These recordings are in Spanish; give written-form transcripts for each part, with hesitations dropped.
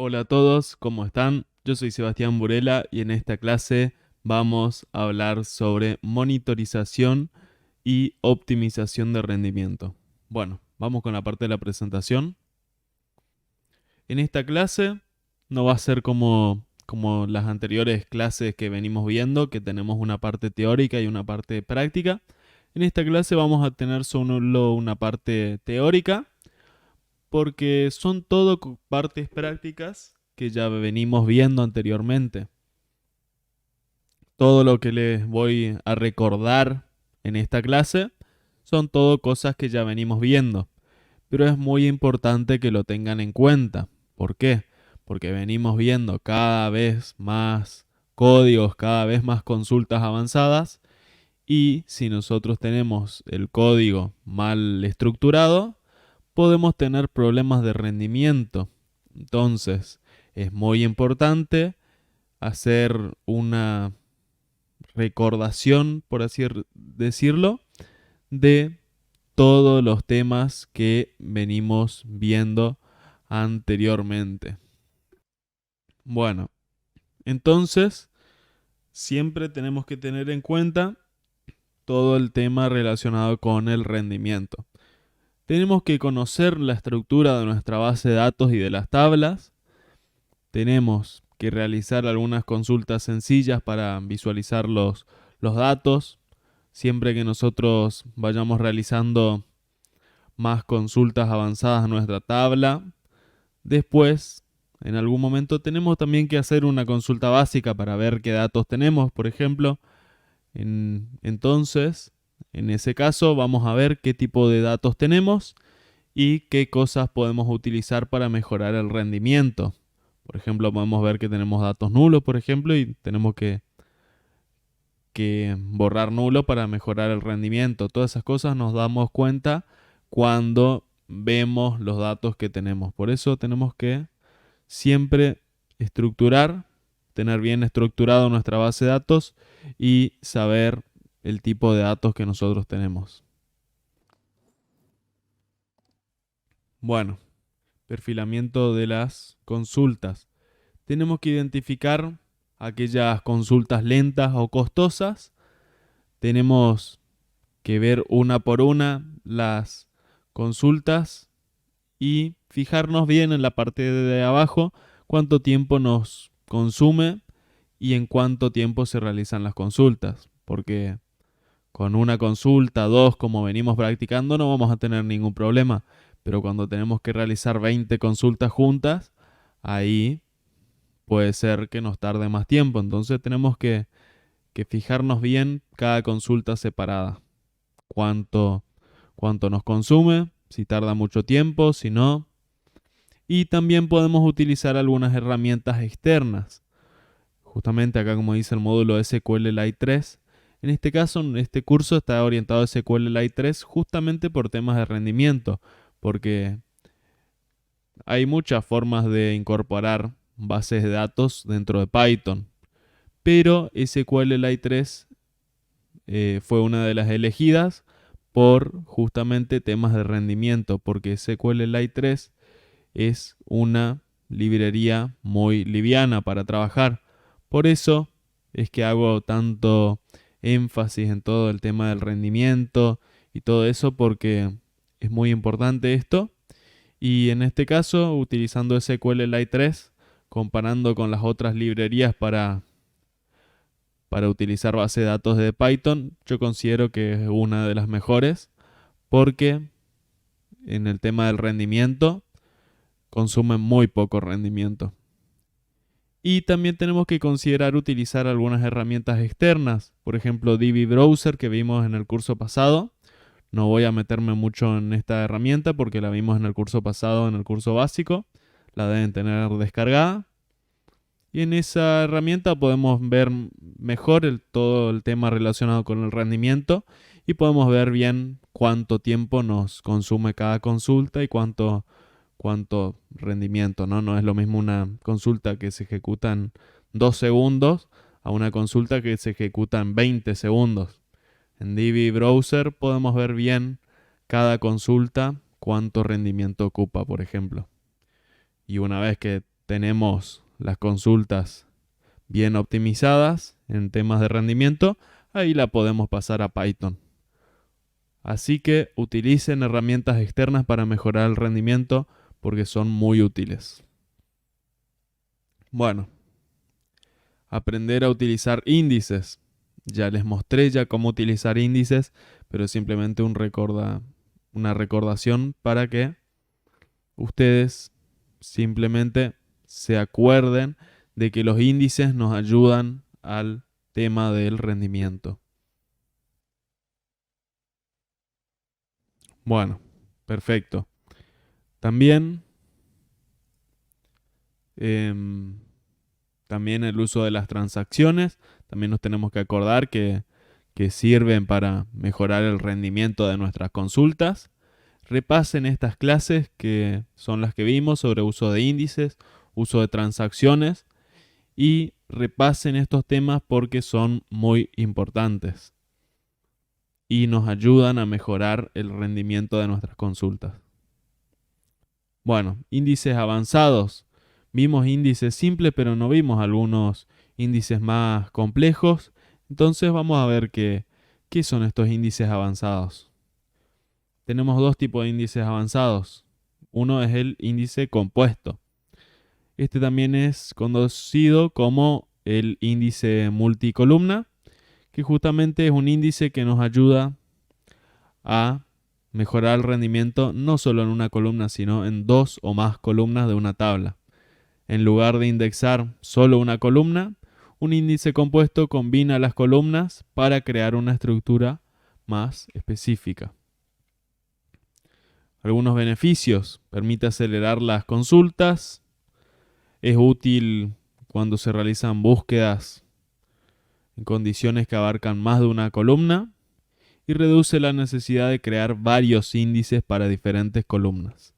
Hola a todos, ¿cómo están? Yo soy Sebastián Burela y en esta clase vamos a hablar sobre monitorización y optimización de rendimiento. Bueno, vamos con la parte de la presentación. En esta clase no va a ser como las anteriores clases que venimos viendo, que tenemos una parte teórica y una parte práctica. En esta clase vamos a tener solo una parte teórica porque son todo partes prácticas que ya venimos viendo anteriormente. Todo lo que les voy a recordar en esta clase son todo cosas que ya venimos viendo, pero es muy importante que lo tengan en cuenta. ¿Por qué? Porque venimos viendo cada vez más códigos, cada vez más consultas avanzadas y si nosotros tenemos el código mal estructurado, podemos tener problemas de rendimiento. Entonces, es muy importante hacer una recordación, por así decirlo, de todos los temas que venimos viendo anteriormente. Bueno, entonces, siempre tenemos que tener en cuenta todo el tema relacionado con el rendimiento. Tenemos que conocer la estructura de nuestra base de datos y de las tablas. Tenemos que realizar algunas consultas sencillas para visualizar los datos. Siempre que nosotros vayamos realizando más consultas avanzadas a nuestra tabla. Después, en algún momento, tenemos también que hacer una consulta básica para ver qué datos tenemos, por ejemplo. Entonces, en ese caso, vamos a ver qué tipo de datos tenemos y qué cosas podemos utilizar para mejorar el rendimiento. Por ejemplo, podemos ver que tenemos datos nulos, por ejemplo, y tenemos que borrar nulo para mejorar el rendimiento. Todas esas cosas nos damos cuenta cuando vemos los datos que tenemos. Por eso tenemos que siempre estructurar, tener bien estructurado nuestra base de datos y saber el tipo de datos que nosotros tenemos. Bueno, perfilamiento de las consultas. Tenemos que identificar aquellas consultas lentas o costosas. Tenemos que ver una por una las consultas y fijarnos bien en la parte de abajo cuánto tiempo nos consume y en cuánto tiempo se realizan las consultas. Porque con una consulta, dos, como venimos practicando, no vamos a tener ningún problema. Pero cuando tenemos que realizar 20 consultas juntas, ahí puede ser que nos tarde más tiempo. Entonces tenemos que fijarnos bien cada consulta separada. Cuánto, cuánto nos consume, si tarda mucho tiempo, si no. Y también podemos utilizar algunas herramientas externas. Justamente acá, como dice el módulo SQLite 3. En este caso, este curso está orientado a SQLite 3 justamente por temas de rendimiento, porque hay muchas formas de incorporar bases de datos dentro de Python, pero SQLite 3 fue una de las elegidas por justamente temas de rendimiento, porque SQLite 3 es una librería muy liviana para trabajar. Por eso es que hago tanto énfasis en todo el tema del rendimiento y todo eso, porque es muy importante esto. Y en este caso, utilizando SQLite 3, comparando con las otras librerías para utilizar base de datos de Python, yo considero que es una de las mejores porque en el tema del rendimiento consume muy poco rendimiento. Y también tenemos que considerar utilizar algunas herramientas externas, por ejemplo DB Browser que vimos en el curso pasado. No voy a meterme mucho en esta herramienta porque la vimos en el curso pasado, en el curso básico. La deben tener descargada. Y en esa herramienta podemos ver mejor todo el tema relacionado con el rendimiento y podemos ver bien cuánto tiempo nos consume cada consulta y cuánto rendimiento, ¿no? No es lo mismo una consulta que se ejecuta en 2 segundos a una consulta que se ejecuta en 20 segundos. En DB Browser podemos ver bien cada consulta cuánto rendimiento ocupa, por ejemplo. Y una vez que tenemos las consultas bien optimizadas en temas de rendimiento, ahí la podemos pasar a Python. Así que utilicen herramientas externas para mejorar el rendimiento porque son muy útiles. Bueno, aprender a utilizar índices. Ya les mostré cómo utilizar índices, pero simplemente una recordación para que ustedes simplemente se acuerden de que los índices nos ayudan al tema del rendimiento. Bueno, perfecto. También, también el uso de las transacciones. También nos tenemos que acordar que sirven para mejorar el rendimiento de nuestras consultas. Repasen estas clases que son las que vimos sobre uso de índices, uso de transacciones y repasen estos temas porque son muy importantes y nos ayudan a mejorar el rendimiento de nuestras consultas. Bueno, índices avanzados. Vimos índices simples, pero no vimos algunos índices más complejos. Entonces vamos a ver qué son estos índices avanzados. Tenemos dos tipos de índices avanzados. Uno es el índice compuesto. Este también es conocido como el índice multicolumna, que justamente es un índice que nos ayuda a mejorar el rendimiento no solo en una columna, sino en dos o más columnas de una tabla. En lugar de indexar solo una columna, un índice compuesto combina las columnas para crear una estructura más específica. Algunos beneficios: permite acelerar las consultas, es útil cuando se realizan búsquedas en condiciones que abarcan más de una columna y reduce la necesidad de crear varios índices para diferentes columnas.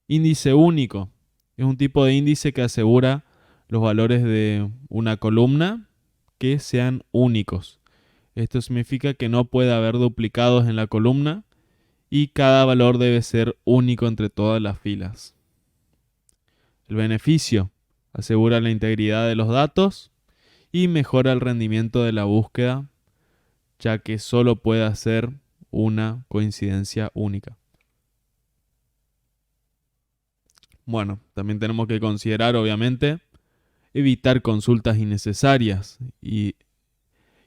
Índice único es un tipo de índice que asegura los valores de una columna que sean únicos. Esto significa que no puede haber duplicados en la columna y cada valor debe ser único entre todas las filas. El beneficio: asegura la integridad de los datos y mejora el rendimiento de la búsqueda, ya que solo puede hacer una coincidencia única. Bueno, también tenemos que considerar, obviamente, evitar consultas innecesarias y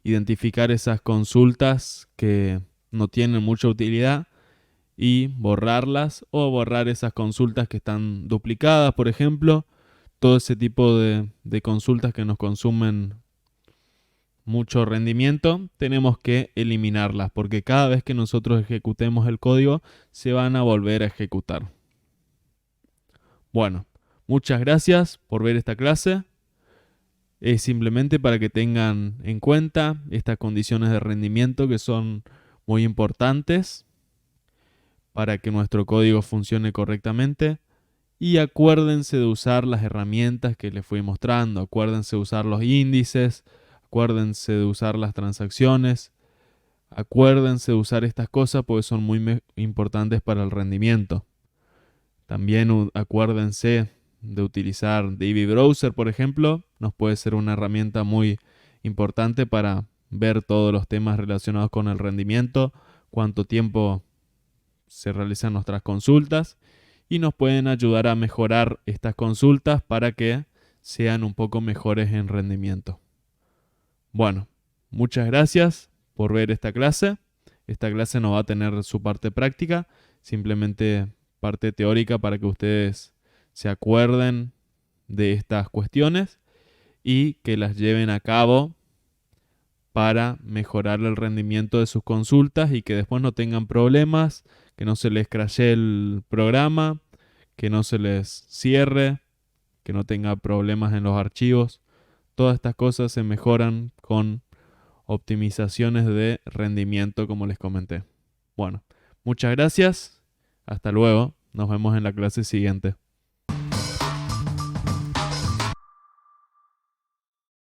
identificar esas consultas que no tienen mucha utilidad y borrarlas, o borrar esas consultas que están duplicadas, por ejemplo. Todo ese tipo de consultas que nos consumen mucho rendimiento, tenemos que eliminarlas, porque cada vez que nosotros ejecutemos el código, se van a volver a ejecutar. Bueno, muchas gracias por ver esta clase. Es simplemente para que tengan en cuenta estas condiciones de rendimiento que son muy importantes para que nuestro código funcione correctamente. Y acuérdense de usar las herramientas que les fui mostrando. Acuérdense de usar los índices. Acuérdense de usar las transacciones. Acuérdense de usar estas cosas porque son muy importantes para el rendimiento. También acuérdense de utilizar DB Browser, por ejemplo. Nos puede ser una herramienta muy importante para ver todos los temas relacionados con el rendimiento, cuánto tiempo se realizan nuestras consultas, y nos pueden ayudar a mejorar estas consultas para que sean un poco mejores en rendimiento. Bueno, muchas gracias por ver esta clase. Esta clase no va a tener su parte práctica, simplemente parte teórica para que ustedes se acuerden de estas cuestiones y que las lleven a cabo para mejorar el rendimiento de sus consultas y que después no tengan problemas, que no se les crashee el programa, que no se les cierre, que no tenga problemas en los archivos. Todas estas cosas se mejoran con optimizaciones de rendimiento, como les comenté. Bueno, muchas gracias. Hasta luego. Nos vemos en la clase siguiente.